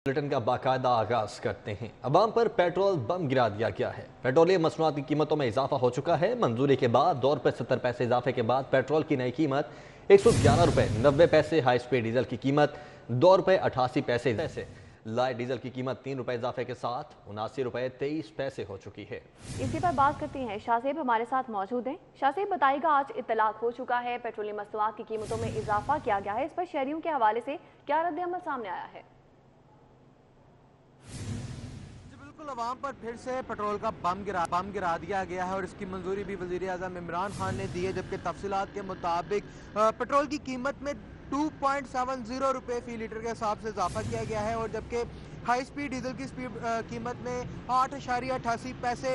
Bulletin का बाकायदा आगाज करते हैं। अवाम पर पेट्रोल बम गिरा दिया गया है। पेट्रोलियम मसनूआत की कीमतों में इजाफा हो चुका है। मंजूरी के बाद ₹2 70 पैसे इजाफे के बाद पेट्रोल की नई कीमत ₹111.90। हाई स्पीड डीजल की कीमत ₹2.88। लाइट डीजल की कीमत ₹3 इजाफे के साथ ₹79.23 हो चुकी है। इसी पर बात करते हैं। शाहजेब हमारे साथ मौजूद हैं। शाहजेब बताइएगा, आज इत्तलाक हो चुका है, पेट्रोलियम मसनूआत की कीमतों में इजाफा किया गया है, इस पर शहरियों के हवाले से क्या रद्द-ए-अमल सामने आया है? बिल्कुल, अवाम पर फिर से पेट्रोल का बम गिरा दिया गया है और इसकी मंजूरी भी वजीर आज़म इमरान खान ने दी है। जबकि तफसीलात के मुताबिक पेट्रोल की कीमत में 2.70 रुपये फी लीटर के हिसाब से इजाफा किया गया है और जबकि हाई स्पीड डीजल की कीमत में 8.88 पैसे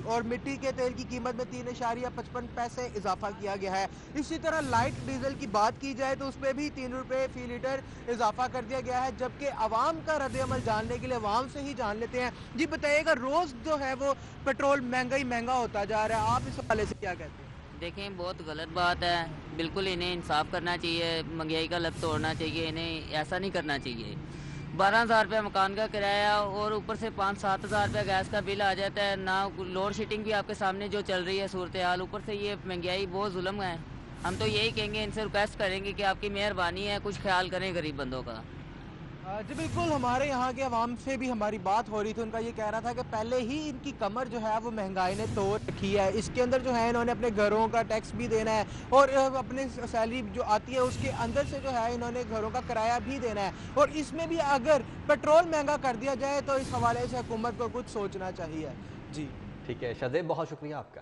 और मिट्टी के तेल की कीमत में 3.55 पैसे इजाफा किया गया है। इसी तरह लाइट डीजल की बात की जाए तो उसमें भी 3 रुपये फी लीटर इजाफा कर दिया गया है। जबकि आवाम का रद्द-ए-अमल जानने के लिए आवाम से ही जान लेते हैं। जी बताइएगा, रोज जो है वो पेट्रोल महंगा होता जा रहा है, आप इस हवाले से क्या कहते हैं? देखें, बहुत गलत बात है। बिल्कुल इन्हें इंसाफ करना चाहिए, महंगाई का लब तोड़ना चाहिए, इन्हें ऐसा नहीं करना चाहिए। 12,000 रुपये मकान का किराया और ऊपर से 5-7 हज़ार रुपये गैस का बिल आ जाता है ना। लोड शेडिंग भी आपके सामने जो चल रही है सूरत हाल, ऊपर से ये महंगाई बहुत जुल्म है। हम तो यही कहेंगे, इनसे रिक्वेस्ट करेंगे कि आपकी मेहरबानी है, कुछ ख्याल करें गरीब बंदों का। जी बिल्कुल, हमारे यहाँ के अवाम से भी हमारी बात हो रही थी। उनका ये कहना था कि पहले ही इनकी कमर जो है वो महंगाई ने तोड़ रखी है। इसके अंदर जो है इन्होंने अपने घरों का टैक्स भी देना है और अपने सैलरी जो आती है उसके अंदर से जो है इन्होंने घरों का किराया भी देना है और इसमें भी अगर पेट्रोल महंगा कर दिया जाए तो इस हवाले से हुकूमत को कुछ सोचना चाहिए। जी ठीक है शाहजेब, बहुत शुक्रिया आपका।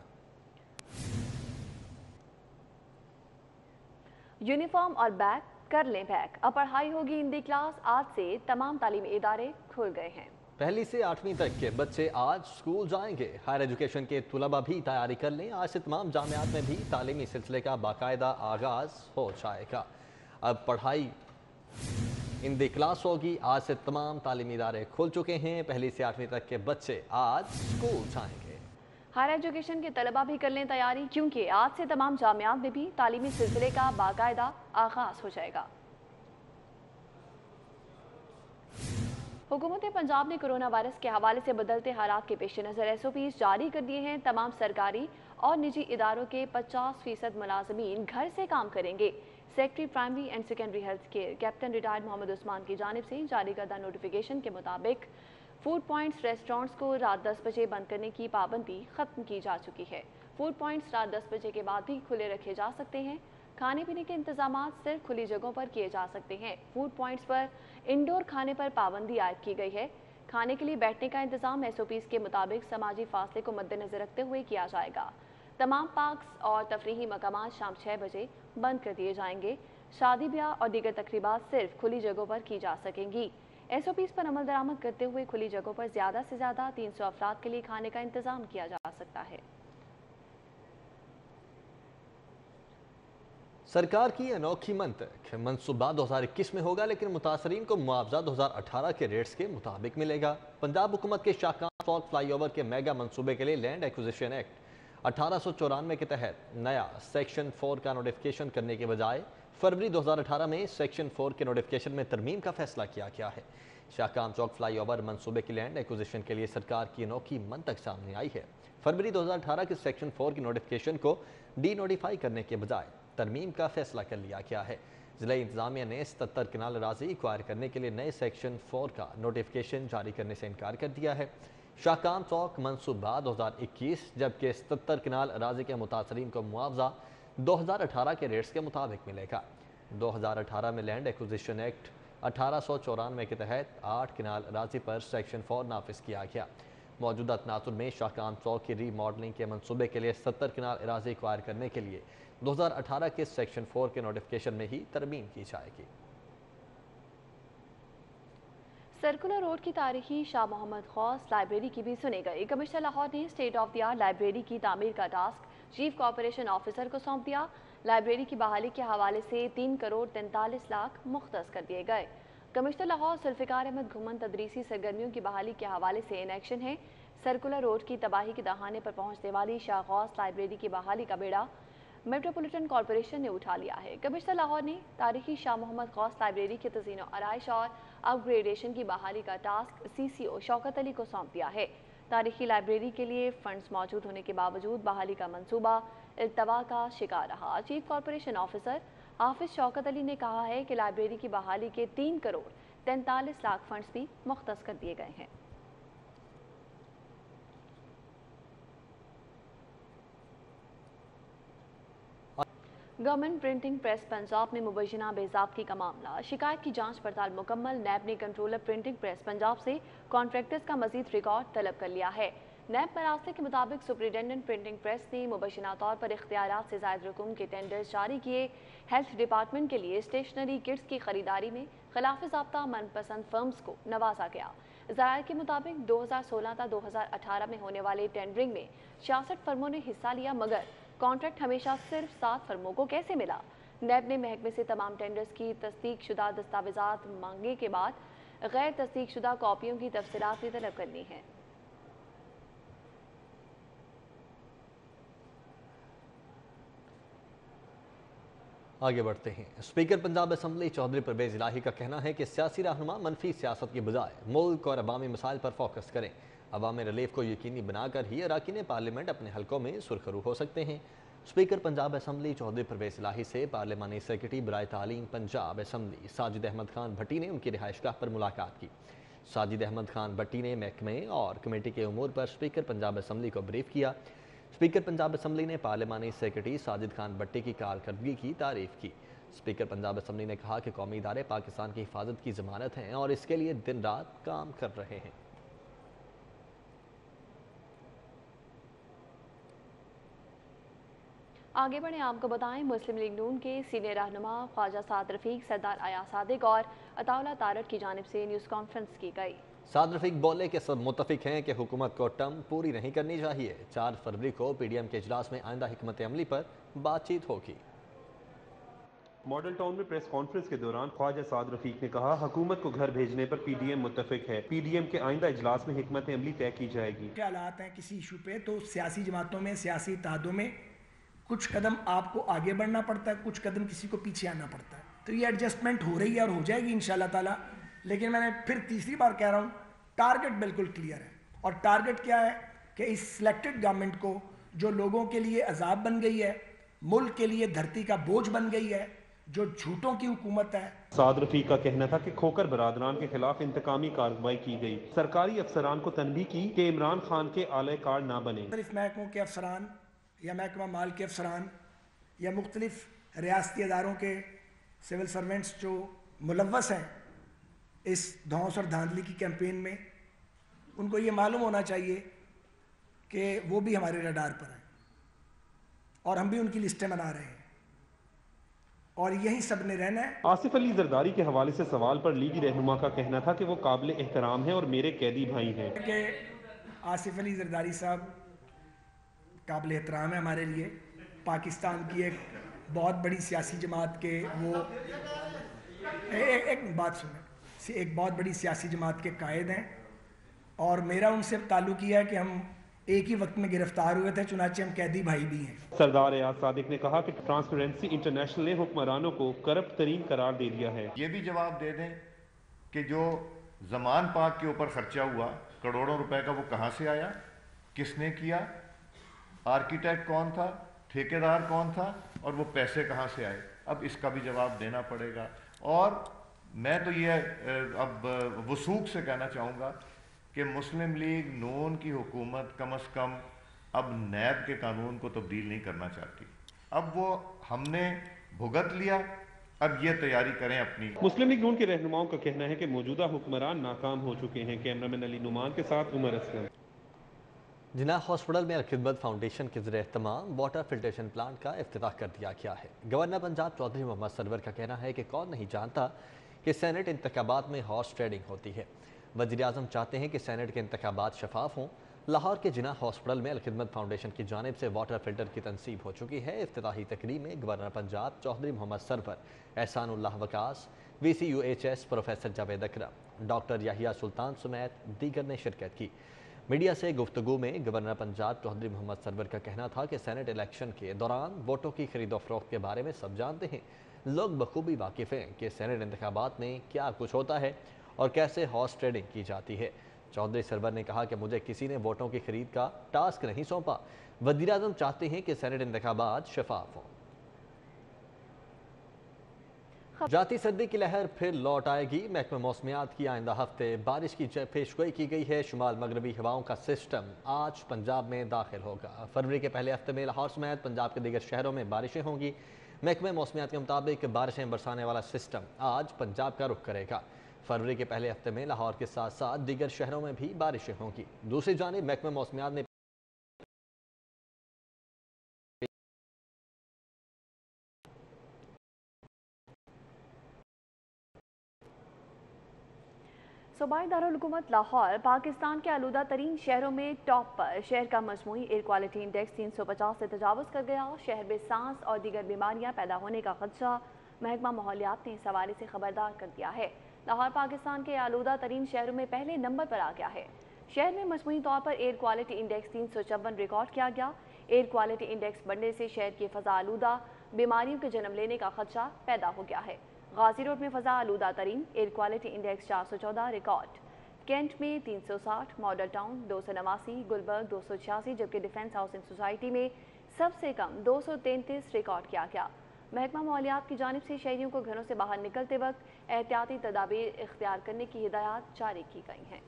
यूनिफॉर्म और बैग कर लें पैक। अब पढ़ाई होगी हिंदी क्लास। आज से तमाम तालीमी इदारे खुल गए हैं। पहली से 8वीं तक के बच्चे आज स्कूल जाएंगे। हायर एजुकेशन के तुलबा भी तैयारी कर लें। आज से तमाम जामियात में भी तालीमी सिलसिले का बाकायदा आगाज हो जाएगा। अब पढ़ाई हिंदी क्लास होगी। आज से तमाम तालीमी इदारे खुल चुके हैं। पहली से 8वीं तक के बच्चे आज स्कूल जाएंगे। हायर एजुकेशन के तलबा भी कर लें तैयारी, क्योंकि आज से तमाम जामियात में भी तालीमी सिलसिले का बाकायदा आगाज हो जाएगा। हुकूमत पंजाब ने कोरोना वायरस के हवाले से बदलते हालात के पेश नज़र SOPs जारी कर दिए हैं। तमाम सरकारी और निजी इदारों के 50% मुलाजमीन घर से काम करेंगे। Secretary primary and secondary health care captain retired Mohammad Usman की जानिब से जारी करदा नोटिफिकेशन के मुताबिक फूड पॉइंट्स रेस्टोरेंट्स को रात 10 बजे बंद करने की पाबंदी खत्म की जा चुकी है। फूड पॉइंट्स रात 10 बजे के बाद भी खुले रखे जा सकते हैं। खाने पीने के इंतजाम सिर्फ खुली जगहों पर किए जा सकते हैं। फूड पॉइंट्स पर इंडोर खाने पर पाबंदी आयद की गई है। खाने के लिए बैठने का इंतजाम SOPs के मुताबिक समाजी फासले को मद्देनजर रखते हुए किया जाएगा। तमाम पार्क्स और तफरीही मकामात शाम 6 बजे बंद कर दिए जाएंगे। शादी ब्याह और दीगर तकरीबात सिर्फ खुली जगहों पर की जा सकेंगी। SOPs पर अमल दरामद करते हुए खुली जगहों पर ज़्यादा से ज़्यादा 300 अफराद के लिए खाने का इंतजाम किया जा सकता है। सरकार की अनोखी मंतक, मनसूबा 2021 में होगा लेकिन मुतासरीन को मुआवजा 2018 के रेट्स के मुताबिक मिलेगा। पंजाब हुकूमत के शाहकान चौक फ्लाईओवर के मेगा मनसूबे के लिए लैंड एक्विजिशन एक्ट 1894 के तहत नया सेक्शन 4 का नोटिफिकेशन करने के बजाय फरवरी 2018 में सेक्शन 4 के नोटिफिकेशन में तरमीम का फैसला किया गया है। शाहकान चौक फ्लाईओवर मनसूबे की लैंड एक्विजिशन के लिए सरकार की अनोखी मंतक सामने आई है। फरवरी 2018 के सेक्शन 4 की नोटिफिकेशन को डी नोटिफाई करने के बजाय तरमीम का फैसला कर लिया गया है। जिला इंतजामिया ने 77 कनाल अराजी एक्वायर करने के लिए नए सेक्शन 4 का नोटिफिकेशन जारी करने से इनकार कर दिया है। शाहकान चौक मनसूबा 2021, जबकि 77 कनाल अराजी के मुतासरीन को मुआवजा 2018 के रेट्स के मुताबिक मिलेगा। 2018 में लैंड एक्विजिशन एक्ट 1894 के तहत 8 कनाल अराजी पर सेक्शन 4 नाफिज किया गया। मौजूदा तनासुर में शाहकान चौक की रीमॉडलिंग के मनसूबे के लिए 70 कनाल अराजी एक्वायर करने के लिए 2018 के सेक्शन 4 के नोटिफिकेशन में ही तरमीम की जाएगी। सर्कुलर रोड की तारीखी शाह मोहम्मद खौस लाइब्रेरी की भी सुनी गई। कमिश्नर लाहौर ने state of the art library की तामीर का टास्क चीफ कॉर्पोरेशन ऑफिसर को सौंप दिया। लाइब्रेरी की बहाली के हवाले से 3 करोड़ 43 लाख मुख्तस कर दिए गए। कमिश्नर लाहौर जुल्फिकार अहमद घुमन तदरीसी सरगर्मियों की बहाली के हवाले से इन एक्शन है। सर्कुलर रोड की तबाही के दहाने पर पहुंचने वाली शाह गौस लाइब्रेरी की बहाली का बेड़ा मेट्रोपॉलिटन कॉरपोरेशन ने उठा लिया है। कमिश्नर लाहौर ने तारीखी शाह मोहम्मद गौस लाइब्रेरी के तज़ीन और आराइश और अपग्रेडेशन की बहाली का टास्क CCO शौकत अली को सौंप दिया है। तारीखी लाइब्रेरी के लिए फंड्स मौजूद होने के बावजूद बहाली का मंसूबा इल्तवा का शिकार रहा। चीफ कॉरपोरेशन ऑफिसर हाफिज शौकत अली ने कहा है कि लाइब्रेरी की बहाली के 3 करोड़ 43 लाख फंड्स भी मुख्तस कर दिए गए हैं। गवर्नमेंट प्रिंटिंग प्रेस पंजाब में मुबैना बेज़ाब्ती का मामला। शिकायत की जांच पड़ताल मुकम्मल। नैब ने कंट्रोलर प्रिंटिंग प्रेस पंजाब से कॉन्ट्रैक्टर्स का मजीद रिकॉर्ड तलब कर लिया है। नैब मरासले के मुताबिक सुपरिटेंडेंट प्रिंटिंग प्रेस ने मुबैना तौर पर इख्तियारात से ज़ायद रकूम के टेंडर्स जारी किए। हेल्थ डिपार्टमेंट के लिए स्टेशनरी किट्स की खरीदारी में खिलाफ ज़ाब्ता मनपसंद फर्म्स को नवाजा गया। ज़राए के मुताबिक 2016 था 2018 में होने वाले टेंडरिंग में 66 फर्मों ने हिस्सा लिया, मगर कॉन्ट्रैक्ट हमेशा सिर्फ 7 फर्मों को कैसे मिला। नैब ने महकमे से तमाम टेंडर्स की तस्दीक शुदा दस्तावेजात मांगने के बाद गैर तस्दीक शुदा कॉपियों की तफसीलात भी तलब करनी है। आगे बढ़ते हैं। स्पीकर पंजाब असम्बली चौधरी परवेज इलाही का कहना है कि सियासी रहनुमा मनफी सियासत के बजाय मुल्क और अवामी मसाइल पर फोकस करें। अवामी रिलीफ को यकीनी बनाकर ही अरकान पार्लियामेंट अपने हलकों में सुरखरू हो सकते हैं। स्पीकर पंजाब असम्बली चौधरी परवेज इलाही से पार्लियामानी सेक्रेटरी बराए तालीम पंजाब असम्बली साजिद अहमद खान भट्टी ने उनकी रिहाइशगाह पर मुलाकात की। साजिद अहमद खान भट्टी ने महकमे और कमेटी के उमूर पर स्पीकर पंजाब असम्बली को ब्रीफ किया। स्पीकर पंजाब असम्बली ने पार्लियामानी सेक्रेटरी साजिद खान भट्टी की कारकर्दगी की तारीफ की। स्पीकर पंजाब असम्बली ने कहा कि कौमी इदारे पाकिस्तान की हिफाजत की जमानत हैं और इसके लिए दिन रात काम कर रहे हैं। आगे बढ़े, आपको बताएं मुस्लिम लीग नून के सीनियर रहनुमा ख्वाजा साद रफीक, सरदार अयाज सादिक और अताउल्ला तारड़ की जानिब से न्यूज़ कॉन्फ्रेंस की गई। साद रफीक बोले कि सब मुतफिक हैं कि हुकूमत को टर्म पूरी नहीं करनी चाहिए। 4 फरवरी को PDM के इजलास में आइंदा हिकमत अमली पर बातचीत होगी। मॉडल टाउन में प्रेस कॉन्फ्रेंस के दौरान ख्वाजा साद रफीक ने कहा, हुकूमत को घर भेजने पर PDM मुत्तफिक है। PDM के आइंदा इजलास में हिकमत अमली तय की जाएगी। क्या हालात हैं किसी इशू पे, तो सियासी जमातों में, सियासी इत्तेहादों में कुछ कदम आपको आगे बढ़ना पड़ता है, कुछ कदम किसी को पीछे आना पड़ता है। तो ये एडजस्टमेंट हो रही है और हो जाएगी इंशाल्लाह ताला। लेकिन मैंने फिर तीसरी बार कह रहा हूँ, टारगेट बिल्कुल क्लियर है। और टारगेट क्या है कि इस सिलेक्टेड गवर्नमेंट को, जो लोगों के लिए अजाब बन गई है, मुल्क के लिए धरती का बोझ बन गई है, जो झूठों की हुकूमत है। साद रफीक का कहना था कि खोकर बरादरान के खिलाफ इंतकामी कार्रवाई की गई। सरकारी अफसरान को तनबीह की कि इमरान खान के आले कार ना बने। मुख्तलिफ महकमों के अफसरान या महकमा माल के अफसरान या मुख्तलिफ रियासती अदारों के सिविल सर्वेंट्स जो मुलव्वस हैं इस धौंस और धांधली की कैंपेन में, उनको ये मालूम होना चाहिए कि वो भी हमारे रडार पर हैं और हम भी उनकी लिस्टें बना रहे हैं और यही सब ने रहना है। आसिफ अली जरदारी के हवाले से सवाल पर लीगी रहनुमा का कहना था कि वो काबिल एहतराम है और मेरे कैदी भाई हैं। कि आसिफ अली जरदारी साहब काबिल एहतराम है हमारे लिए। पाकिस्तान की एक बहुत बड़ी सियासी जमात के वो एक बात सुने, एक बहुत बड़ी सियासी जमात के कायद हैं और मेरा उनसे ताल्लुक यह है कि हम एक ही वक्त में गिरफ्तार हुए थे, चुनाचे हम कैदी भाई भी हैं। सरदार अयाज सादिक ने कहा कि ट्रांसपेरेंसी इंटरनेशनल ने हुक्मरानों को करप्ट तरीन करार दे दिया है। ये भी जवाब दे दें कि जो जमान पाक के ऊपर खर्चा हुआ करोड़ों रुपए का, वो कहाँ से आया, किसने किया, आर्किटेक्ट कौन था, ठेकेदार कौन था और वो पैसे कहाँ से आए। अब इसका भी जवाब देना पड़ेगा। और मैं तो ये अब वसूख से कहना चाहूँगा कि मुस्लिम लीग नून की हुकूमत कम अज़ कम अब नैब के कानून को तब्दील नहीं करना चाहती। अब वो हमने भुगत लिया, अब ये तैयारी करें अपनी। मुस्लिम लीग नून के रहनुमाओं का कहना है कि मौजूदा हुक्मरान नाकाम हो चुके हैं। कैमरामैन अली नुमान के साथ उमर असलम। जिन्ना हॉस्पिटल में अलखिदमत फाउंडेशन के ज़रिए तमाम वाटर फिल्ट्रेशन प्लांट का इफ्तिताह कर दिया गया है। गवर्नर पंजाब चौधरी मोहम्मद सरवर का कहना है कि कौन नहीं जानता कि सेनेट इंतखाबात में हॉर्स ट्रेडिंग होती है। वज़ीर-ए-आज़म चाहते हैं कि सेनेट के इंतखाबात शफाफ हों। लाहौर के जिन्ना हॉस्पिटल में अलखिदमत फाउंडेशन की जानिब से वाटर फिल्टर की तनसीब हो चुकी है। इफ्तिताही तकरीब में governor Punjab Chaudhry Mohammad Sarwar, Ehsanullah Waqas, VCUHS professor Javed Akram, doctor Yahya Sultan समेत दीगर ने शिरकत की। मीडिया से गुफ्तगू में गवर्नर पंजाब चौधरी मोहम्मद सरवर का कहना था कि सेनेट इलेक्शन के दौरान वोटों की खरीदो फरोख्त के बारे में सब जानते हैं। लोग बखूबी वाकिफ़ हैं कि सेनेट इंतखाबात में क्या कुछ होता है और कैसे हॉर्स ट्रेडिंग की जाती है। चौधरी सरवर ने कहा कि मुझे किसी ने वोटों की खरीद का टास्क नहीं सौंपा। वज़ीर-ए-आज़म चाहते हैं कि सेनेट इंतखाबात शफाफ हों। जाती सर्दी की लहर फिर लौट आएगी। महकमा मौसमियात की आइंदा हफ्ते बारिश की पेशगोई की गई है। शुमाल मगरबी हवाओं का सिस्टम आज पंजाब में दाखिल होगा। फरवरी के पहले हफ्ते में लाहौर समेत पंजाब के दीगर शहरों में बारिशें होंगी। महकमा मौसमियात के मुताबिक बारिशें बरसाने वाला सिस्टम आज पंजाब का रुख करेगा। फरवरी के पहले हफ्ते में लाहौर के साथ साथ दीगर शहरों में भी बारिशें होंगी। दूसरी जानिब महकमा मौसमियात ने सूबाई दारुल-हुकूमत लाहौर पाकिस्तान के आलूदा तरीन शहरों में टॉप पर। शहर का मजमूई एयर क्वालिटी इंडेक्स 350 से तजावज़ कर गया। शहर में सांस और दीगर बीमारियां पैदा होने का खदशा महकमा माहौलियात ने इस हवाले से खबरदार कर दिया है। लाहौर पाकिस्तान के आलूदा तरीन शहरों में पहले नंबर पर आ गया है। शहर में मजमूई तौर पर एयर क्वालिटी इंडेक्स 354 रिकॉर्ड किया गया। एयर क्वालिटी इंडेक्स बढ़ने से शहर की फ़ज़ा आलूदा बीमारियों के जन्म लेने का खदशा पैदा हो गया है। गाजी रोड में फ़ज़ा आलूदा तरीन air quality index 414 record. Cantt में 360, मॉडल टाउन 289, गुलबर्ग 286, जबकि डिफेंस हाउसिंग सोसाइटी में सबसे कम 233 रिकॉर्ड किया गया। महकमा माहौलियात की जानिब से शहरियों को घरों से बाहर निकलते वक्त एहतियाती तदाबीर इख्तियार करने की हिदायत जारी की गई हैं।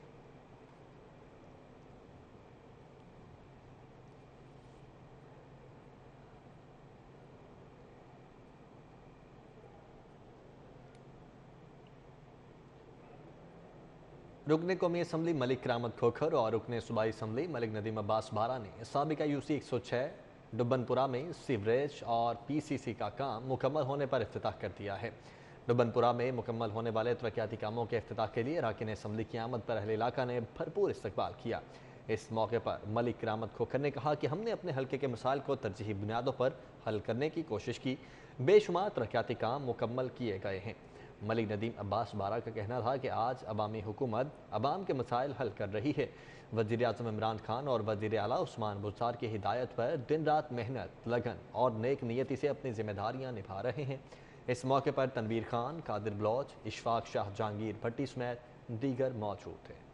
रुकने कौमी असम्बली मलिक करामत खोखर और रुकने सूबाई असम्बली मलिक नदीम अब्बास बारा ने साबिका यूसी 106 डुबनपुरा में सीवरेज और पीसीसी का काम मुकम्मल होने पर इफ्तिताह कर दिया है। डुबनपुरा में मुकम्मल होने वाले तरक्याती कामों के इफ्तिताह के लिए अरकान असम्बली की आमद पर अहले इलाका ने भरपूर इस्तकबाल किया। इस मौके पर मलिक करामत खोखर ने कहा कि हमने अपने हल्के के मसाइल को तरजीही बुनियादों पर हल करने की कोशिश की। बेशुमार तरक्याती काम मुकम्मल किए गए हैं। मलिक नदीम अब्बास बारा का कहना था कि आज अवामी हुकूमत अवाम के मसाइल हल कर रही है। वज़ीर-ए-आज़म इमरान खान और वज़ीर आला उस्मान बुज़दार की हिदायत पर दिन रात मेहनत, लगन और नेक नियति से अपनी जिम्मेदारियां निभा रहे हैं। इस मौके पर तनवीर खान, कादिर बलोच, इशफाक शाह, जहांगीर भट्टी समेत दीगर मौजूद थे।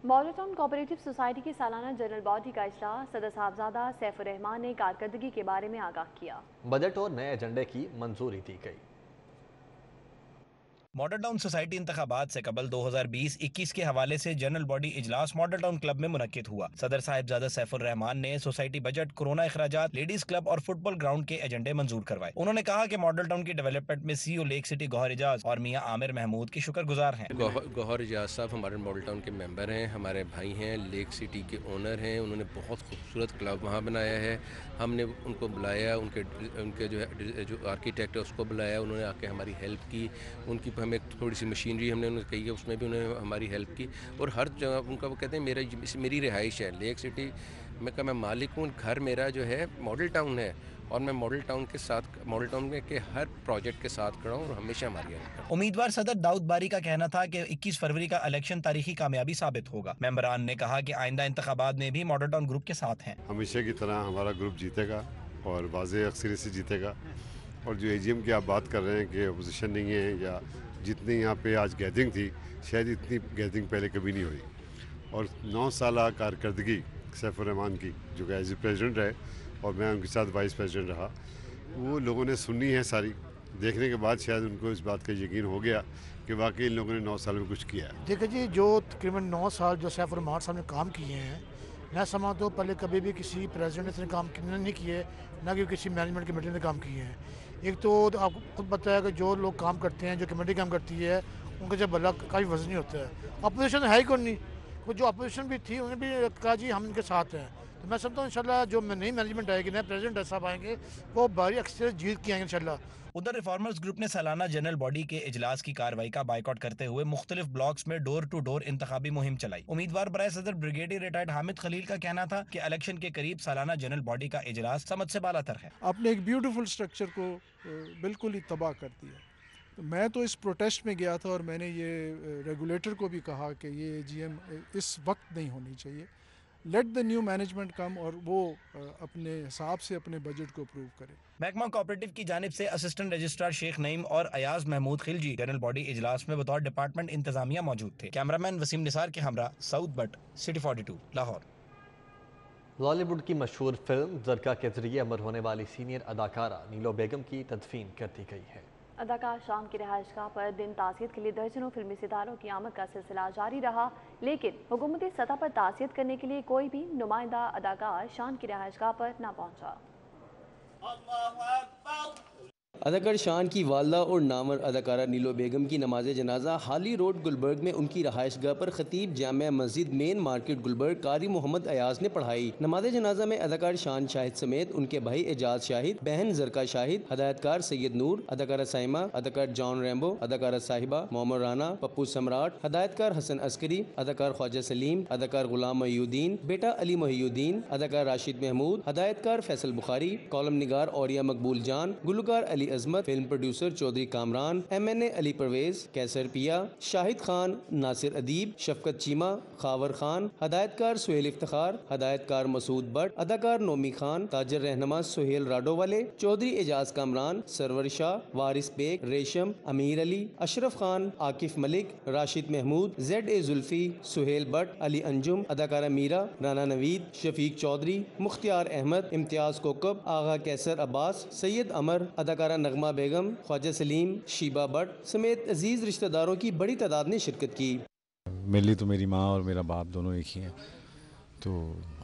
मॉडल टाउन कोऑपरेटिव सोसाइटी की सालाना जनरल बॉडी का इजलास सदर साहबजादा सैफुर रहमान ने कारकर्दगी के बारे में आगाह किया। बजट और नए एजेंडे की मंजूरी दी गई। मॉडल टाउन सोसाइटी इंतखाबात से कबल 2020-21 के हवाले से जनरल बॉडी इजलास मॉडल टाउन क्लब में मुनक्किद हुआ। सदर साहिबजादा सैफुर रहमान ने सोसाइटी बजट, कोरोना अखराजात, लेडीज क्लब और फुटबॉल ग्राउंड के एजेंडे मंजूर करवाए। उन्होंने कहा कि मॉडल टाउन की डेवलपमेंट में CEO lake city Gohar Ijaz और मियां आमिर महमूद की शुक्रगुजार हैं। गौहर इजाज साहब हमारे मॉडल टाउन के मेंबर हैं, हमारे भाई हैं, लेक सिटी के ओनर हैं। उन्होंने बहुत खूबसूरत क्लब वहाँ बनाया है। हमने उनको बुलाया, उनके जो आर्किटेक्ट है उसको बुलाया, उन्होंने आके हमारी हेल्प की। उनकी हमें थोड़ी सी मशीनरी हमने उन्हें कही है, उसमें भी उन्होंने हमारी हेल्प की। और हर जगह उनका वो कहते हैं मेरी रिहाइश है लेक सिटी में का, मैं मालिक हूँ। घर मेरा जो है मॉडल टाउन है और मैं मॉडल टाउन के साथ, मॉडल टाउन में के हर प्रोजेक्ट के साथ खड़ा हूँ और हमेशा हमारी हेल्प। उम्मीदवार सदर दाऊद बारी का कहना था कि 21 फरवरी का इलेक्शन तारीखी कामयाबी साबित होगा। मेंबरान ने कहा कि आइंदा इंतखाबात में भी मॉडल टाउन ग्रुप के साथ हैं। हमेशा की तरह हमारा ग्रुप जीतेगा और वाज़ेह अक्सरियत से जीतेगा। और जो एजीएम की आप बात कर रहे हैं कि अपोजिशन नहीं है, या जितनी यहाँ पे आज गैदरिंग थी, शायद इतनी गैदरिंग पहले कभी नहीं हुई। और 9 साल कारकर्दगी सैफुर रहमान की, जो कि एज ए प्रेसिडेंट रहे और मैं उनके साथ वाइस प्रेसिडेंट रहा, वो लोगों ने सुनी है सारी। देखने के बाद शायद उनको इस बात का यकीन हो गया कि वाकई इन लोगों ने 9 साल में कुछ किया है। देखिए जी, जो तकरीबन 9 साल जो सैफुर रहमान साहब ने काम किए हैं, मैं समझता हूँ पहले कभी भी किसी प्रेसिडेंट ने इतने काम नहीं किए, ना कि किसी मैनेजमेंट कमेटी ने काम किए हैं। एक तो आपको खुद पता है कि जो लोग काम करते हैं, जो कमेटी काम करती है, उनका जब बल्ला काफ़ी वजनी होता है। अपोजिशन है ही कोई नहीं, वो जो अपोजिशन भी थी उन्हें भी कहा जी हम इनके साथ हैं। तो मैं समझता हूँ इंशाल्लाह जो नई मैनेजमेंट आएगी, नए प्रेसिडेंट साहब आएंगे, वो भारी अक्सर जीत के आएंगे इंशाल्लाह। उधर रिफॉर्मर्स ग्रुप ने सालाना जनरल बॉडी के इजलास की कार्रवाई का बाइकआउट करते हुए मुख्तलिफ ब्लॉक्स में डोर टू डोर इंतखाबी मुहिम चलाई। उम्मीदवार बराए सदर ब्रिगेडियर रिटायर्ड हामिद खलील का कहना था कि इलेक्शन के करीब सालाना जनरल बॉडी का इजलास समझ से बालातर है। आपने एक ब्यूटीफुल स्ट्रक्चर को बिल्कुल ही तबाह कर दिया। तो मैं तो इस प्रोटेस्ट में गया था और मैंने ये रेगुलेटर को भी कहा कि ये AGM इस वक्त नहीं होनी चाहिए। लेट द न्यू मैनेजमेंट कम और वो अपने हिसाब से अपने बजट को अप्रूव करे। महकमा कोऑपरेटिव की जानिब से असिस्टेंट रजिस्ट्रार शेख नईम और अयाज महमूद खिलजी जनरल बॉडी इजलास में बतौर डिपार्टमेंट इंतजामिया मौजूद थे। कैमरामैन वसीम निसार के हमरा south but city 42 Lahore. Bollywood की मशहूर फिल्म जरका के जरिए अमर होने वाली सीनियर अदाकारा नीलो बेगम की तदफीन कर दी गई है। अदाकार शान की रिहाइशगाह पर दिन ताज़ियत के लिए दर्जनों फिल्मी सितारों की आमद का सिलसिला जारी रहा, लेकिन हुकूमती सतह पर ताज़ियत करने के लिए कोई भी नुमाइंदा अदाकार शान की रिहाइशगाह पर न पहुंचा। अदाकार शान की वालदा और नामवर अदाकारा नीलो बेगम की नमाज जनाजा हाली रोड गुलबर्ग में उनकी रहायशगाह पर खतीब जामिया मस्जिद मेन मार्केट गुलबर्ग कारी मोहम्मद अयाज ने पढ़ाई। नमाज जनाजा में अदाकार शान शाहिद समेत उनके भाई एजाज शाहिद, बहन जरका शाहिद, हदायतकार सैयद नूर, अदाकारा साइमा, अदाकार जॉन रैम्बो, अदाकारा साहिबा, मोहम्मद राना, पप्पू सम्राट, हदायतकार हसन अस्करी, अदाकार ख्वाजा सलीम, अदाकार गुलाम मोहिउद्दीन, बेटा अली मोहिउद्दीन, अदाकार राशिद महमूद, हदायतकार फैसल बुखारी, कॉलम निगार औरिया मकबूल जान, गुलकार Ali Azmat, film producer Chaudhry Kamran, MNA Ali Pervez, Qaiser Piya, Shahid Khan, Nasir Adeeb, Shafqat Cheema, Khawar Khan, हदायतकार सुहेल इफ्तिखार, हदायतकार मसूद बट, अदाकार नोमी खान, ताजर रहनमा सुहेल राडो वाले, चौधरी एजाज कामरान, सरवर शाह, वारिस बेग, रेशम, अमीर अली, अशरफ खान, आकिफ मलिक, राशिद महमूद, ZA जुल्फी, सुहेल बट, अली अंजुम, अदाकारा मीरा, राना नवीद, शफीक चौधरी, मुख्तियार अहमद, इम्तियाज कोकब, आगा कैसर अब्बास, सैयद अमर, अदाकारा नगमा बेगम, ख्वाजा सलीम, शीबा बट समेत अजीज रिश्तेदारों की बड़ी तादाद ने शिरकत की। मेरे लिए तो मेरी माँ और मेरा बाप दोनों एक ही हैं, तो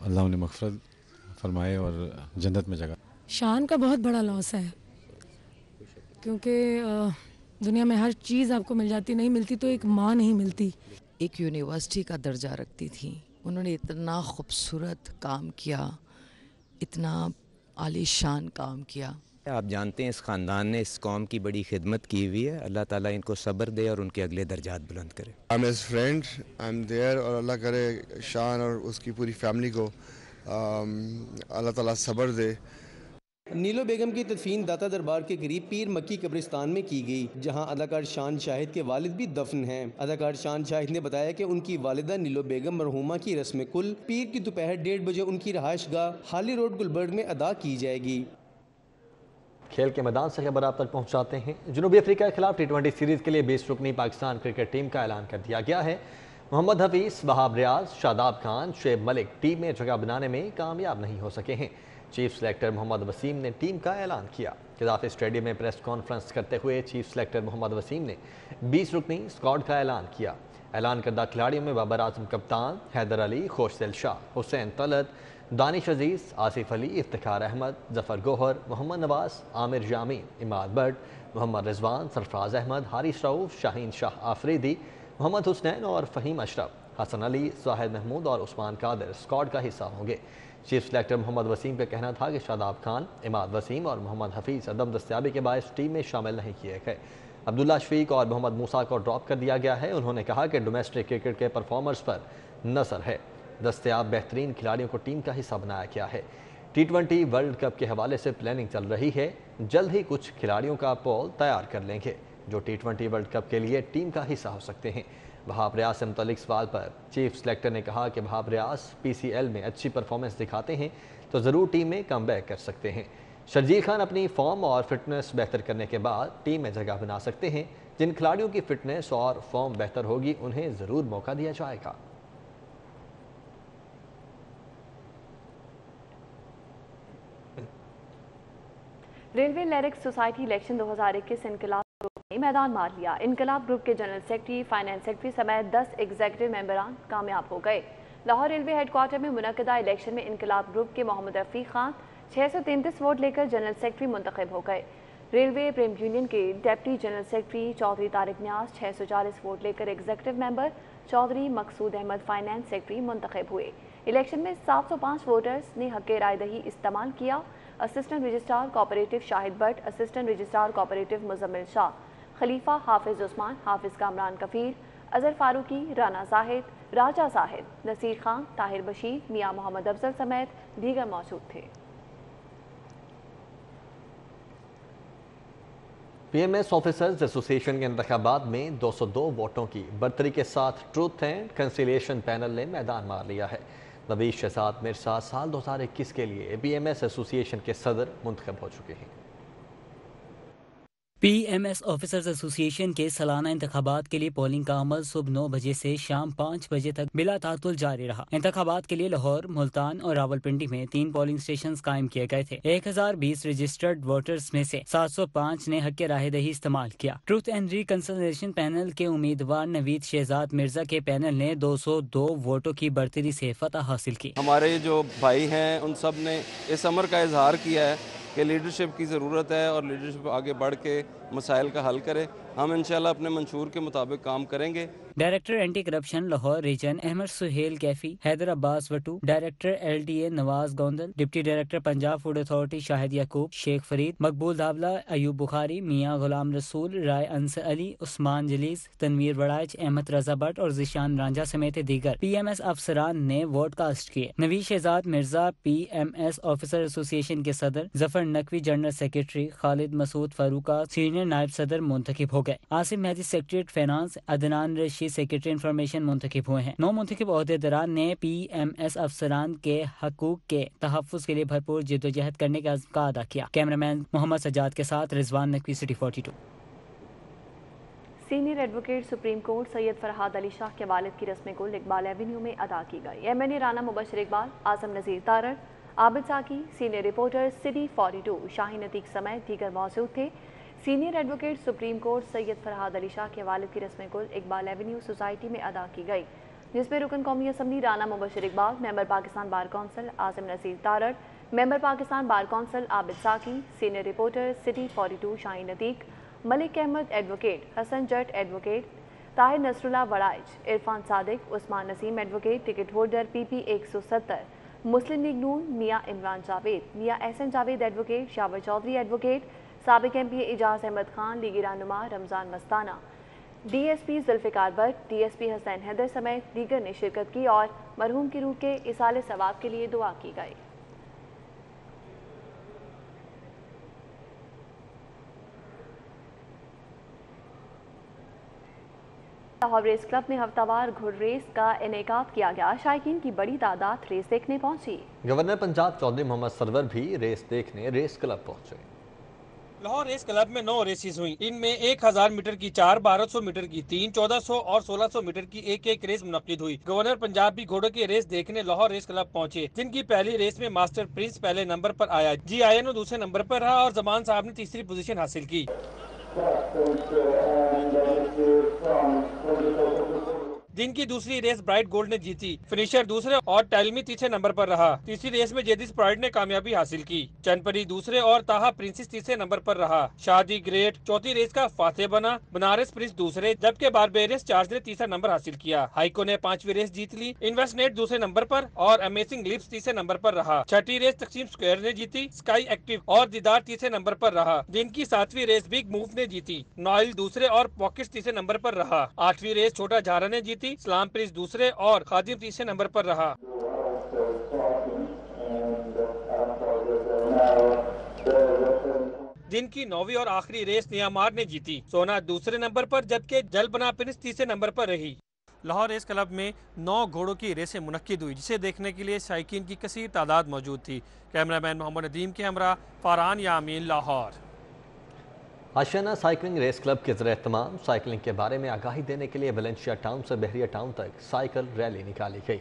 अल्लाह उन्हें मग़फ़िरत फरमाए और जन्नत में जगह। शान का बहुत बड़ा लॉस है, क्योंकि दुनिया में हर चीज़ आपको मिल जाती, नहीं मिलती तो एक माँ नहीं मिलती। एक यूनिवर्सिटी का दर्जा रखती थी, उन्होंने इतना खूबसूरत काम किया, इतना आलीशान काम किया। आप जानते हैं इस ख़ानदान ने इस कौम की बड़ी खिदमत की हुई है, अल्लाह ताला इनको सब्र दे और उनके अगले दर्जात बुलंद करे। I am his friend, I am there, और अल्लाह करे शान और उसकी पूरी फैमिली को अल्लाह ताला सब्र दे। नीलो बेगम की तदफीन दाता दरबार के करीब पीर मक्की कब्रिस्तान में की गई, जहां अदाकार शान शाहिद के वालिद भी दफन हैं। अदाकार शान शाहिद ने बताया कि उनकी वालिदा नीलो बेगम मरहूमा की रस्म कुल पीर की दोपहर 1:30 बजे उनकी रहायशगाह हाली रोड गुलबर्ग में अदा की जाएगी। खेल के मैदान से खबर आप तक पहुंचाते हैं। जनूबी अफ्रीका के खिलाफ T20 सीरीज के लिए 20 रुकनी पाकिस्तान क्रिकेट टीम का ऐलान कर दिया गया है। मोहम्मद हफीज, वहाब रियाज, शादाब खान, शुएब मलिक टीम में जगह बनाने में कामयाब नहीं हो सके हैं। चीफ सेलेक्टर मोहम्मद वसीम ने टीम का ऐलान किया। गद्दाफी स्टेडियम में प्रेस कॉन्फ्रेंस करते हुए चीफ सेलेक्टर मोहम्मद वसीम ने 20 रुकनी स्क्वाड का ऐलान किया। ऐलान करदा खिलाड़ियों में बाबर आजम कप्तान, हैदर अली, खुर्शीद शाह, हुसैन तलत, दानिश अजीज़, आसिफ अली, इफ्तिखार अहमद, जफ़र गोहर, मोहम्मद नवाज, आमिर जामीन, इमाद बट, मोहम्मद रिजवान, सरफराज अहमद, हारिस रऊफ, शाहीन शाह आफरीदी, मोहम्मद हुसनैन और फ़हीम अशरफ, हसन अली, जाहिद महमूद और उस्मान कादिर स्क्वाड का हिस्सा होंगे। चीफ सेलेक्टर मोहम्मद वसीम का कहना था कि शादाब खान, इमाद वसीम और मोहम्मद हफीज़ अदम दस्तियाबी के बायस टीम में शामिल नहीं किए गए। अब्दुल्ला शफीक और मोहम्मद मूसा को ड्रॉप कर दिया गया है। उन्होंने कहा कि डोमेस्टिक क्रिकेट के परफॉर्मर्स पर नज़र है, दस्तयाब बेहतरीन खिलाड़ियों को टीम का हिस्सा बनाया गया है। T20 वर्ल्ड कप के हवाले से प्लानिंग चल रही है। जल्द ही कुछ खिलाड़ियों का पोल तैयार कर लेंगे जो T20 वर्ल्ड कप के लिए टीम का हिस्सा हो सकते हैं। वहाब रियाज से मुतल्लिक सवाल पर चीफ सेलेक्टर ने कहा कि वहाब रियाज PCL में अच्छी परफॉर्मेंस दिखाते हैं तो ज़रूर टीम में कम बैक कर सकते हैं। शर्जील खान अपनी फॉर्म और फिटनेस बेहतर करने के बाद टीम में जगह बना सकते हैं। जिन खिलाड़ियों की फिटनेस और फॉर्म बेहतर होगी उन्हें ज़रूर मौका दिया जाएगा। रेलवे लिरिक्स सोसाइटी इलेक्शन 2021 इनकलाब ग्रुप ने मैदान मार लिया। इनकलाब ग्रुप के जनरल सेक्रेटरी, फाइनेंस सेक्रेटरी समेत 10 एग्जीक्यूटिव मेंबरान कामयाब हो गए। लाहौर रेलवे हेडक्वार्टर में मुनक़दा इलेक्शन में इनकलाब ग्रुप के मोहम्मद रफ़ीक खान 633 वोट लेकर जनरल सेक्रेटरी मुंतखब हो गए। रेलवे प्रेम यूनियन के deputy general secretary Chaudhry Tariq Niaz 640 vote लेकर executive member Chaudhry Maqsood Ahmed finance secretary मुंतखब हुए। इलेक्शन में 705 वोटर्स ने हक़ रायदही इस्तेमाल किया। Assistant registrar cooperative Shahid Butt, assistant registrar cooperative Muzammil Shah, Khalifa Hafiz Usman, Hafiz Kamran Kafeer, Azhar Farooqi, Rana Zahid, Raja Sahib, Nasir Khan, Tahir Bashir, Mian Mohammad Afzal समेत दीगर मौजूद थे। PMS ऑफिसर्स एसोसिएशन के इंतखाबात में 202 वोटों की बर्तरी के साथ ट्रूथ एंड कंसिलिएशन पैनल ने मैदान मार लिया है। नवीद शहजाद मिर्जा साल 2021 के लिए PMS एसोसिएशन के सदर मुंतखब हो चुके हैं। PMS ऑफिसर्स एसोसिएशन के सालाना इंतखाबात के लिए पोलिंग का अमल सुबह 9 बजे से शाम 5 बजे तक बिला तातुल जारी रहा। इंतखाबात के लिए लाहौर, मुल्तान और रावलपिंडी में 3 पोलिंग स्टेशन कायम किए गए थे। 1020 रजिस्टर्ड वोटर्स में से 705 ने हक राहदही इस्तेमाल किया। ट्रूथ एंड रिकंसिलिएशन पैनल के उम्मीदवार नवीद शहजाद मिर्जा के पैनल ने 202 वोटों की बढ़तरी से फतह हासिल की। हमारे जो भाई हैं उन सब ने इस अमर का इजहार किया है कि लीडरशिप की ज़रूरत है और लीडरशिप आगे बढ़ के मसाइल का हल करे। हम इंशाल्लाह अपने मंशूर के मुताबिक काम करेंगे। Director anti corruption Lahore region Ahmed Sohail Kaifi, Haider Abbas Wattoo, director LTA Nawaz Gondal, deputy director Punjab food authority Shahid Yaqoob, Sheikh Farid, Maqbool Dawla, Ayub Bukhari, मियाँ गुलाम रसूल, राय अंसर अली, उस्मान जलीस, तनवीर वड़ाइच, अहमद रजा भट्ट और जिशान रांझा समेत दीगर PMS अफसरान ने वोट कास्ट किए। Naveed Shahzad Mirza PMS officer association के सदर, Zafar Naqvi general secretary, Khalid Masood Farooqa senior नायब सदर मुंतखब हो गए। Asif Mehdi secretary finance, Adnan Rasheed secretary information मुंतखब हुए हैं। 9 मुंतखब ओहदेदारान ने PMS अफसरान के हकूक के तहफ़्फ़ुज़ के लिए भरपूर जिद्दोजहद करने का अज़्म अदा किया। कैमरामैन मोहम्मद सजाद के साथ Rizwan Naqvi, city 42। Senior advocate supreme court Syed Farhad Ali Shah के वालिद की रस्म गुल इकबाल एवेन्यू में अदा की गई। MNA राना मुबशर इकबाल, आजम Nazir Tarar, Abid Saqi, senior reporter city 42 Shaheen Atiq समेत दीगर मौजूद थे। Senior advocate supreme court Syed Farhad Ali Shah के वालिद की रस्म गुल इकबाल एवेन्यू सोसाइटी में अदा की गई, जिसमें रुकन कौमी assembly Rana Mubashir Iqbal, member Pakistan bar council Azam Nazir Tarar, member Pakistan bar council Abid Saqi, senior reporter city 42 Shaheen Atiq, Malik Ahmed advocate, Hassan Jat advocate, Tahir Nasrullah Waraich, Irfan Sadiq, Usman Naseem advocate, ticket holder PP 170, Muslim League Noon Mian Imran Javed, Mian Ehsan Javed advocate, Shawar Chaudhry advocate, साबिक MP एजाज अहमद खान, लीगी रहनुमा रमजान मस्ताना, DSP जुल्फ़िकार भट्ट, DSP हसैन हैदर समेत दीगर ने शिरकत की और मरहूम की रूह के इसाले सवाब के लिए दुआ की गई। लाहौर रेस क्लब में हफ्तावार घुड़ रेस का इनेकाद किया गया। शायकीन की बड़ी तादाद रेस देखने पहुंची। गवर्नर पंजाब चौधरी मोहम्मद सरवर भी रेस देखने रेस क्लब पहुंचे। लाहौर रेस क्लब में 9 रेसेस हुई। इनमें 1000 मीटर की 4, 1200 मीटर की 3, 1400 और 1600 मीटर की एक रेस मुनक्किद हुई। गवर्नर पंजाब भी घोड़ों की रेस देखने लाहौर रेस क्लब पहुंचे, जिनकी पहली रेस में मास्टर प्रिंस पहले नंबर पर आया, GINO दूसरे नंबर पर रहा और जमान साहब ने तीसरी पोजीशन हासिल की। जिनकी दूसरी रेस ब्राइट गोल्ड ने जीती। फिनिशर दूसरे और टेलमी तीसरे नंबर पर रहा। तीसरी रेस में जेदिस प्राइड ने कामयाबी हासिल की। चनपरी दूसरे और ताहा प्रिंसेस तीसरे नंबर पर रहा। शादी ग्रेट चौथी रेस का फाते बना। बनारस प्रिंस दूसरे, जबकि बारबेरियस चार्ज ने तीसरा नंबर हासिल किया। हाइको ने 5वीं रेस जीत ली। इन्वेस्टनेट दूसरे नंबर पर और अमेजिंग लिप्स तीसरे नंबर पर रहा। छठी रेस तकसीम स्क्वायर ने जीती। स्काई एक्टिव और दीदार तीसरे नंबर पर रहा, जिनकी 7वीं रेस बिग मूव ने जीती। नॉइल दूसरे और पॉकेट्स तीसरे नंबर पर रहा। 8वीं रेस छोटा झारा ने जीती। इस्लाम प्रिंस दूसरे और खादिम तीसरे नंबर पर रहा। जिनकी 9वीं और आखिरी रेस नियामार ने जीती। सोना दूसरे नंबर पर, जबकि जलबना प्रिंस तीसरे नंबर पर रही। लाहौर रेस क्लब में 9 घोड़ों की रेसें मुनक्किद हुई, जिसे देखने के लिए शायकीन की कसीर तादाद मौजूद थी। कैमरामैन मोहम्मद नदीम के हमरा फरहान यामीन, लाहौर। आशियाना साइकिलिंग रेस क्लब के ज़रिए तमाम साइकिलिंग के बारे में आगाही देने के लिए वलेंशिया टाउन से बहरिया टाउन तक साइकिल रैली निकाली गई।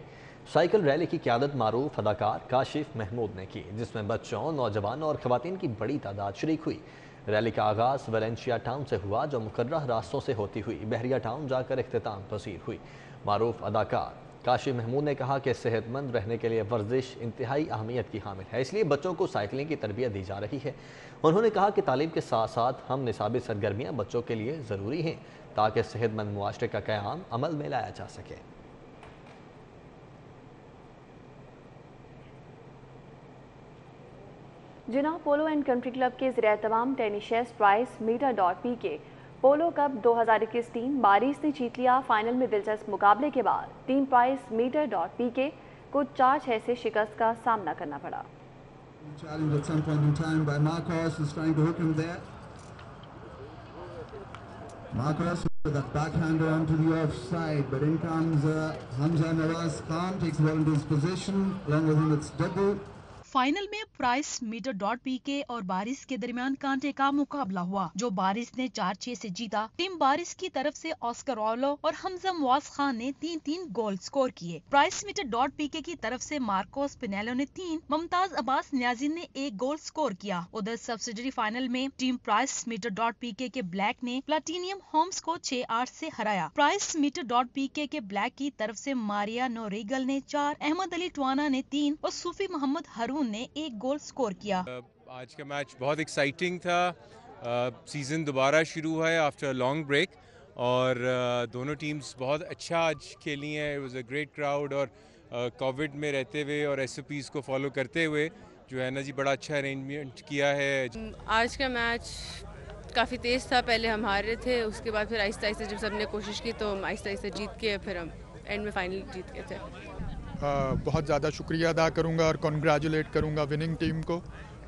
साइकिल रैली की क़यादत मारूफ अदाकार काशिफ महमूद ने की, जिसमें बच्चों, नौजवानों और ख़वातीन की बड़ी तादाद शरीक हुई। रैली का आगाज़ वलेंशिया टाउन से हुआ, जो मुकर्रर रास्तों से होती हुई बहरिया टाउन जाकर इख्तिताम पसीर हुई। मारूफ अदाकार काशिफ महमूद ने कहा कि सेहतमंद रहने के लिए वर्जिश इंतहाई अहमियत की हामिल है, इसलिए बच्चों को साइकिलिंग की तरबियत दी जा रही है। उन्होंने कहा कि तालीम के साथ साथ हम निसाबी सरगर्मियाँ बच्चों के लिए ज़रूरी हैं, ताकि सेहतमंद मुआशरे का क़याम अमल में लाया जा सके। जिना पोलो एंड कंट्री क्लब के ज़रिए तमाम टेनिस प्राइस मीटर.pk पोलो कप 2021 टीम बारिश ने जीत लिया। फाइनल में दिलचस्प मुकाबले के बाद टीम प्राइस मीटर.pk को 4-6 से शिकस्त का सामना करना पड़ा। Challenge at some point in time by Marcos, is trying to hook him there. Marcos with a backhander onto the offside, but in comes Hamza Nawaz Khan, takes the ball into his position, along with him it's Debu. Final में price meter dot पीके और बारिश के दरमियान कांटे का मुकाबला हुआ, जो बारिश ने 4-6 से जीता। टीम बारिश की तरफ से ऑस्कर ऑलो और हमजा नवाज खान ने 3-3 गोल स्कोर किए। प्राइस मीटर डॉट पीके की तरफ से मार्कोस पिनेलो ने 3, मुमताज अब्बास न्याजी ने 1 गोल स्कोर किया। उधर सब्सिडरी फाइनल में team price meter dot PK के ब्लैक ने प्लाटिनियम होम्स को 6-8 से हराया। प्राइस मीटर डॉट पीके के ब्लैक की तरफ से मारिया नोरेगल ने 4, अहमद अली टवाना ने 3 और सूफी मोहम्मद हारून ने 1 गोल स्कोर किया। आज का मैच बहुत एक्साइटिंग था। सीजन दोबारा शुरू हुआ है आफ्टर लॉन्ग ब्रेक और दोनों टीम्स बहुत अच्छा आज खेली हैं। It was a great crowd और कोविड में रहते हुए और SOPs को फॉलो करते हुए जो है ना जी बड़ा अच्छा अरेंजमेंट किया है। आज का मैच काफ़ी तेज़ था, पहले हम हार रहे थे, उसके बाद फिर आहिस्ता आहिस्ता जब सबने कोशिश की तो हम आहिस्ता आहिस्ता जीत के फिर हम एंड में फाइनल जीत गए थे। बहुत ज़्यादा शुक्रिया अदा करूंगा और कॉन्ग्रेचुलेट करूंगा विनिंग टीम को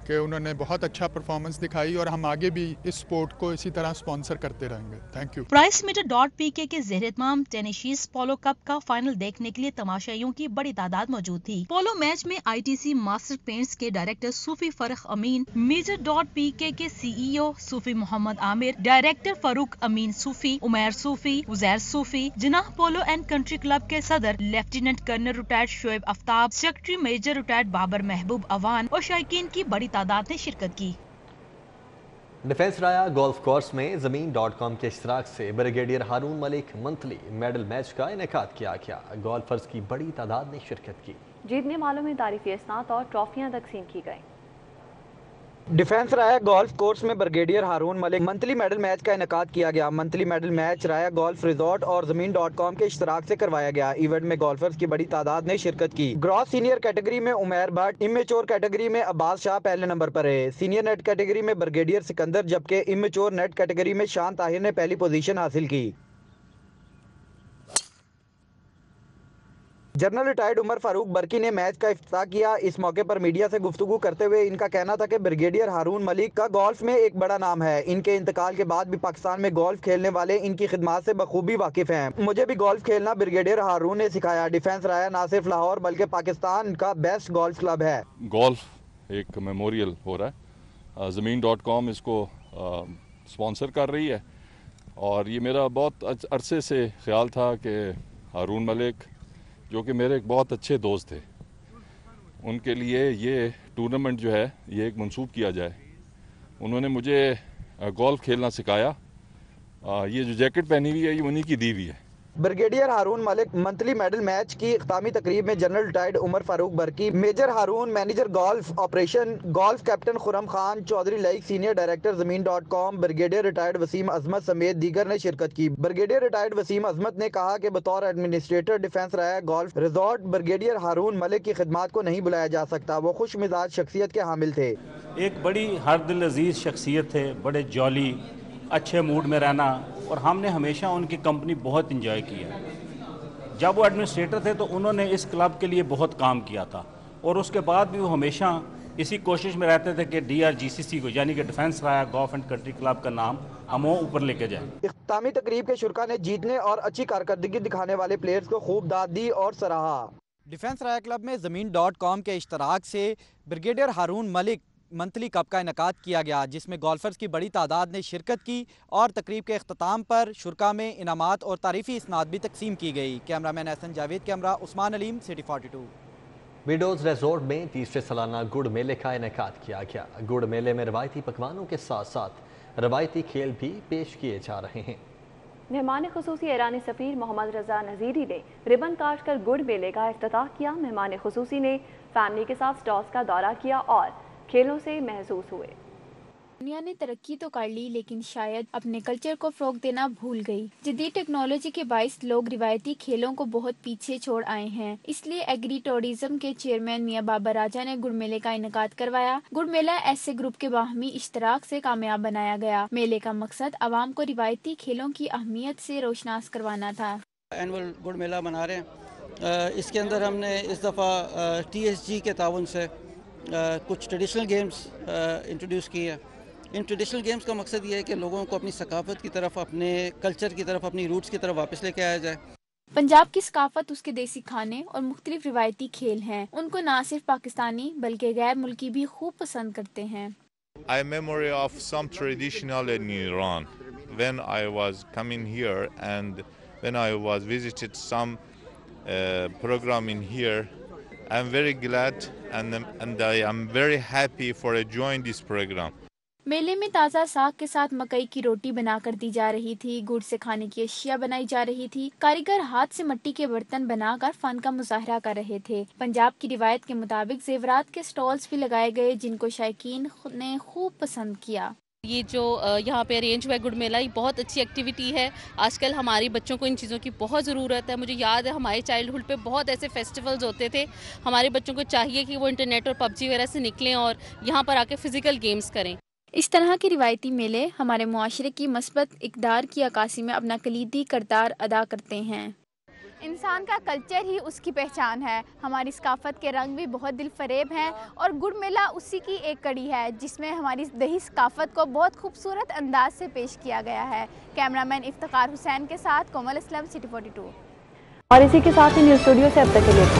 कि उन्होंने बहुत अच्छा परफॉर्मेंस दिखाई और हम आगे भी इस स्पोर्ट को इसी तरह स्पॉन्सर करते रहेंगे। Thank you. Price meter dot PK के ज़ेर-ए-इत्माम टेनिसीज पोलो कप का फाइनल देखने के लिए तमाशाइयों की बड़ी तादाद मौजूद थी। पोलो मैच में ITC मास्टर पेंट्स के director Sufi Farrukh Amin, major dot PK के CEO Sufi Mohammad Amir, director Farooq Amin Sufi, Umair Sufi, Uzair Sufi, Jinnah polo and country club के सदर lieutenant colonel retired Shoaib Aftab, secretary major retired Babar Mehboob Awan और शायकीन की बड़ी तादाद ने शिरकत की। डिफेंस राया गोल्फ कोर्स में ज़मीन.com के इश्तराक से brigadier Haroon Malik monthly medal match का इनेकाद किया गया। गोल्फर्स की बड़ी तादाद ने शिरकत की। जीतने वालों में तारीफी इस्नात और ट्रॉफियां तकसीम की गई। डिफेंस राया गोल्फ कोर्स में brigadier Haroon Malik monthly medal match का इनेकाद किया गया। मंथली मेडल मैच राया गोल्फ रिजॉर्ट और ज़मीन.com के इश्तराक से करवाया गया। इवेंट में गोल्फर्स की बड़ी तादाद ने शिरकत की। ग्रॉस सीनियर कैटेगरी में उमैर भट्ट, इमेच्योर कैटेगरी में अब्बास शाह पहले नंबर पर रहे। सीनियर नेट कैटेगरी में ब्रिगेडियर सिकंदर जबकि इमेच्योर नेट कैटेगरी में शान ताहिर ने पहली पोजीशन हासिल की। जनरल रिटायर्ड उमर फारूक बरकी ने मैच का इफ्तिताह किया। इस मौके पर मीडिया से गुफ्तगू करते हुए इनका कहना था कि ब्रिगेडियर हारून मलिक का गोल्फ में एक बड़ा नाम है। इनके इंतकाल के बाद भी पाकिस्तान में गोल्फ खेलने वाले इनकी खिदमत से बखूबी वाकिफ हैं। मुझे भी गोल्फ खेलना ब्रिगेडियर हारून ने सिखाया। डिफेंस राया ना सिर्फ लाहौर बल्कि पाकिस्तान का बेस्ट गोल्फ क्लब है। गोल्फ एक मेमोरियल हो रहा है, ज़मीन.com इसको स्पॉन्सर कर रही है और ये मेरा बहुत अरसे से ख्याल था कि हारून मलिक जो कि मेरे एक बहुत अच्छे दोस्त थे, उनके लिए ये टूर्नामेंट जो है ये एक मंसूब किया जाए। उन्होंने मुझे गोल्फ खेलना सिखाया। ये जो जैकेट पहनी हुई है ये उन्हीं की दी हुई है। Brigadier Haroon Malik monthly medal match की इख्तामी तकरीब में general retired Umar Farooq Barki, major Haroon manager golf operation, golf captain Khurram Khan Chaudhry लाइक सीनियर डायरेक्टर ज़मीन.com, ब्रिगेडियर रिटायर्ड वसीम अजमत समेत दीगर ने शिरकत की। ब्रिगेडियर रिटायर्ड वसीम अजमत ने कहा कि बतौर एडमिनिस्ट्रेटर डिफेंस राया golf resort brigadier Haroon Malik की खिदमत को नहीं बुलाया जा सकता। वो खुश मिजाज शख्सियत के हामिल थे। एक बड़ी हर दिल अजीज शख्सियत थे, बड़े जॉली, अच्छे मूड में रहना और हमने हमेशा उनकी कंपनी बहुत इंजॉय किया। जब वो एडमिनिस्ट्रेटर थे तो उन्होंने इस क्लब के लिए बहुत काम किया था और उसके बाद भी वो हमेशा इसी कोशिश में रहते थे कि DRGCC को यानी कि defence Raya golf and country club का नाम हम ऊपर लेके जाएं। इख्तितामी तकरीब के शुरा ने जीतने और अच्छी कारकर्दगी दिखाने वाले प्लेयर्स को खूब दाद दी और सराहा। डिफेंस राया क्लब में ज़मीन.com के इश्तराक से brigadier Haroon Malik monthly cup का इनेकाद किया गया, जिसमें गोल्फर्स की बड़ी तादाद ने शिरकत की और तकरीब के अख्ताम पर शुरा में इनामात और तारीफी इसनाद भी तकसीम की गई। Cameraman Ehsan Javed, camera Usman Aleem, city 42। विडोज रिजॉर्ट में तीसरे सालाना गुड़ मेले का इनेकाद किया गया। गुड़ मेले में रवायती पकवानों के साथ साथ रवायती खेल भी पेश किए जा रहे हैं। मेहमान खुसूसी ईरानी सफ़ीर मोहम्मद रजा नज़ीरी ने रिबन काट कर गुड़ मेले का इफ्तिताह किया। मेहमान खुसूसी ने फैमिली के साथ स्टॉल्स का दौरा किया और खेलों से महसूस हुए। दुनिया ने तरक्की तो कर ली लेकिन शायद अपने कल्चर को फ़रोग़ देना भूल गई। जदीद टेक्नोलॉजी के बाइस लोग रिवायती खेलों को बहुत पीछे छोड़ आए हैं। इसलिए एग्री टूरिज्म के चेयरमैन मियां बाबर राजा ने गुड़ मेले का इनेकाद करवाया। गुड़ मेला ऐसे ग्रुप के बाहमी इश्तराक से कामयाब बनाया गया। मेले का मकसद आवाम को रिवायती खेलों की अहमियत से रोशनास करवाना था। एनुअल गुड़ मेला मना रहे हैं। इसके अंदर हमने इस दफ़ा TSG के ताउन से कुछ ट्रेडिशनल गेम्स इंट्रोड्यूस किए हैं इन ट्रेडिशनल गेम्स का मकसद ये है कि लोगों को अपनी सकाफत की तरफ, अपने कल्चर की तरफ, अपनी रूट्स की तरफ वापस लेके आया जाए। पंजाब की सकाफत उसके देसी खाने और मुख्तलिफ रिवायती खेल हैं। उनको ना सिर्फ पाकिस्तानी बल्कि गैर मुल्की भी खूब पसंद करते हैं। I memory of some traditional in Iran when I was coming here and when I was visited some program in here. I'm very glad and I am very happy for join this program. मेले में ताज़ा साग के साथ मकई की रोटी बनाकर दी जा रही थी। गुड़ से खाने की अशिया बनाई जा रही थी। कारीगर हाथ से मिट्टी के बर्तन बनाकर फन का मुजाहरा कर रहे थे। पंजाब की रिवायत के मुताबिक जेवरात के स्टॉल्स भी लगाए गए, जिनको शायकीन ने खूब पसंद किया। ये जो यहाँ पे अरेंज हुआ है गुड़ मेला, ये बहुत अच्छी एक्टिविटी है। आजकल हमारे बच्चों को इन चीज़ों की बहुत ज़रूरत है। मुझे याद है हमारे चाइल्डहुड पे बहुत ऐसे फेस्टिवल्स होते थे। हमारे बच्चों को चाहिए कि वो इंटरनेट और पबजी वगैरह से निकलें और यहाँ पर आके फिजिकल गेम्स करें। इस तरह के रिवायती मेले हमारे मुआशरे की मस्बत इक़दार की अक्कासी में अपना कलीदी किरदार अदा करते हैं। इंसान का कल्चर ही उसकी पहचान है। हमारी सकाफत के रंग भी बहुत दिल फरेब हैं और गुड़ मेला उसी की एक कड़ी है, जिसमें हमारी दही सकाफत को बहुत खूबसूरत अंदाज से पेश किया गया है। कैमरामैन इफ्तिखार हुसैन के साथ कोमल असलम, सिटी 42। और इसी के साथ ही न्यूज़ स्टूडियो से अब तक के लिए